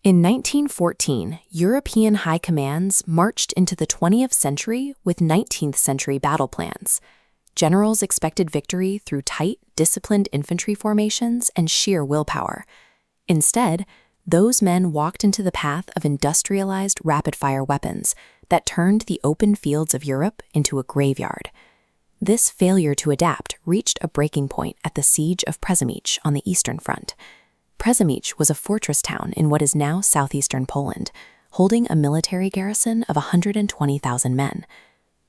In 1914, European high commands marched into the 20th century with 19th century battle plans. Generals expected victory through tight, disciplined infantry formations and sheer willpower. Instead, those men walked into the path of industrialized rapid-fire weapons that turned the open fields of Europe into a graveyard. This failure to adapt reached a breaking point at the Siege of Przemysl on the Eastern Front. Przemysl was a fortress town in what is now southeastern Poland, holding a military garrison of 120,000 men.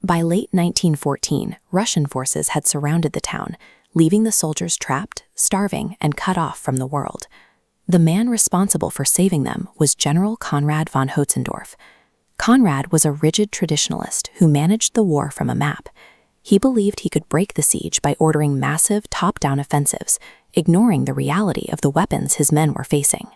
By late 1914, Russian forces had surrounded the town, leaving the soldiers trapped, starving, and cut off from the world. The man responsible for saving them was General Konrad von Hotzendorf. Konrad was a rigid traditionalist who managed the war from a map. He believed he could break the siege by ordering massive top-down offensives, ignoring the reality of the weapons his men were facing.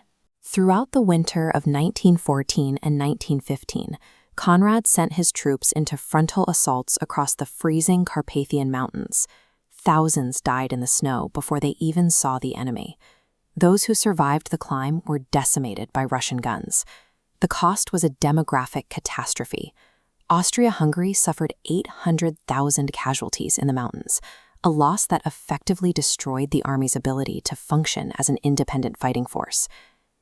Throughout the winter of 1914 and 1915, Konrad sent his troops into frontal assaults across the freezing Carpathian Mountains. Thousands died in the snow before they even saw the enemy. Those who survived the climb were decimated by Russian guns. The cost was a demographic catastrophe. Austro-Hungary suffered 800,000 casualties in the mountains, a loss that effectively destroyed the army's ability to function as an independent fighting force.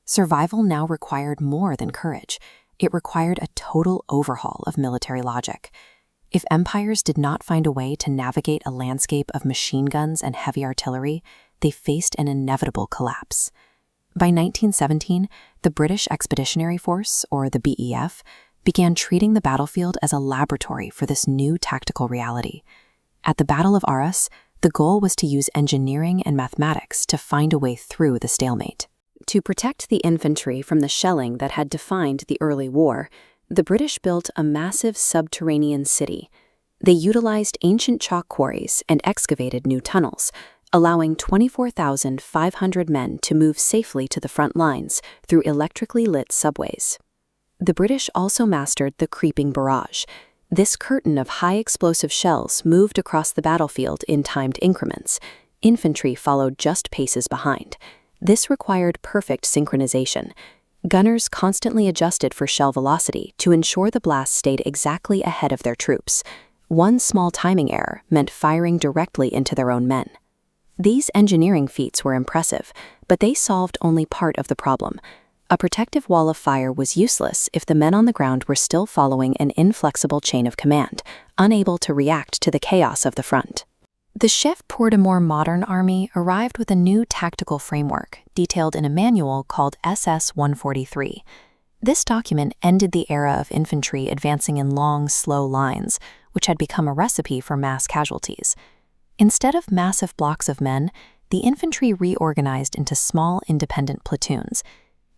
Survival now required more than courage. It required a total overhaul of military logic. If empires did not find a way to navigate a landscape of machine guns and heavy artillery, they faced an inevitable collapse. By 1917, the British Expeditionary Force, or the BEF, began treating the battlefield as a laboratory for this new tactical reality. At the Battle of Arras, the goal was to use engineering and mathematics to find a way through the stalemate. To protect the infantry from the shelling that had defined the early war, the British built a massive subterranean city. They utilized ancient chalk quarries and excavated new tunnels, allowing 24,500 men to move safely to the front lines through electrically lit subways. The British also mastered the Creeping Barrage. This curtain of high-explosive shells moved across the battlefield in timed increments. Infantry followed just paces behind. This required perfect synchronization. Gunners constantly adjusted for shell velocity to ensure the blast stayed exactly ahead of their troops. One small timing error meant firing directly into their own men. These engineering feats were impressive, but they solved only part of the problem. A protective wall of fire was useless if the men on the ground were still following an inflexible chain of command, unable to react to the chaos of the front. The chef pour a more modern army arrived with a new tactical framework, detailed in a manual called SS-143. This document ended the era of infantry advancing in long, slow lines, which had become a recipe for mass casualties. Instead of massive blocks of men, the infantry reorganized into small, independent platoons.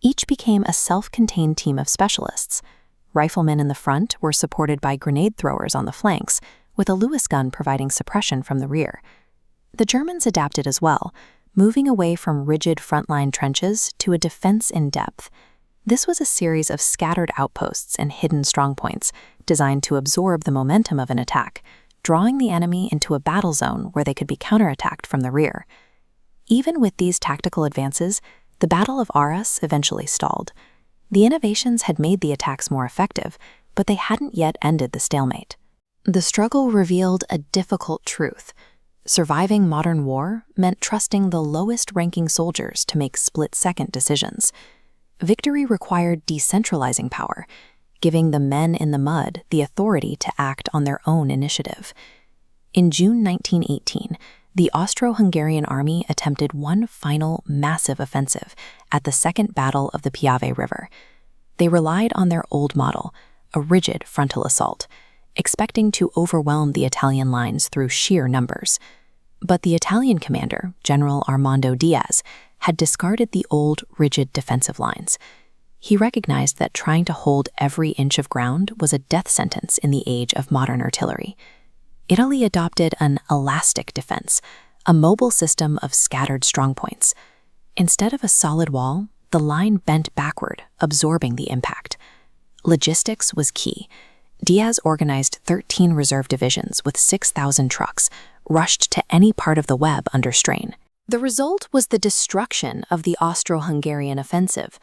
Each became a self-contained team of specialists. Riflemen in the front were supported by grenade throwers on the flanks, with a Lewis gun providing suppression from the rear. The Germans adapted as well, moving away from rigid frontline trenches to a defense in depth. This was a series of scattered outposts and hidden strongpoints, designed to absorb the momentum of an attack, drawing the enemy into a battle zone where they could be counterattacked from the rear. Even with these tactical advances, the Battle of Arras eventually stalled. The innovations had made the attacks more effective, but they hadn't yet ended the stalemate. The struggle revealed a difficult truth. Surviving modern war meant trusting the lowest-ranking soldiers to make split-second decisions. Victory required decentralizing power, giving the men in the mud the authority to act on their own initiative. In June 1918, the Austro-Hungarian army attempted one final massive offensive at the Second Battle of the Piave River. They relied on their old model, a rigid frontal assault, expecting to overwhelm the Italian lines through sheer numbers. But the Italian commander, General Armando Diaz, had discarded the old, rigid defensive lines. He recognized that trying to hold every inch of ground was a death sentence in the age of modern artillery. Italy adopted an elastic defense, a mobile system of scattered strongpoints. Instead of a solid wall, the line bent backward, absorbing the impact. Logistics was key. Diaz organized 13 reserve divisions with 6,000 trucks, rushed to any part of the web under strain. The result was the destruction of the Austro-Hungarian offensive.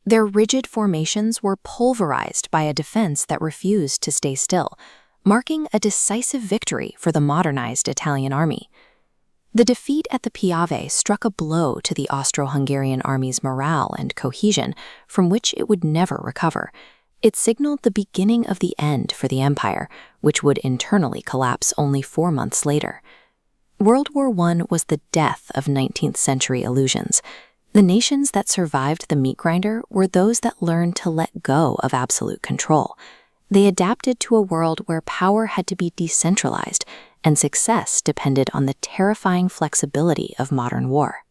Their rigid formations were pulverized by a defense that refused to stay still, marking a decisive victory for the modernized Italian army. The defeat at the Piave struck a blow to the Austro-Hungarian army's morale and cohesion, from which it would never recover. It signaled the beginning of the end for the empire, which would internally collapse only 4 months later. World War I was the death of 19th century illusions. The nations that survived the meat grinder were those that learned to let go of absolute control. They adapted to a world where power had to be decentralized, and success depended on the terrifying flexibility of modern war.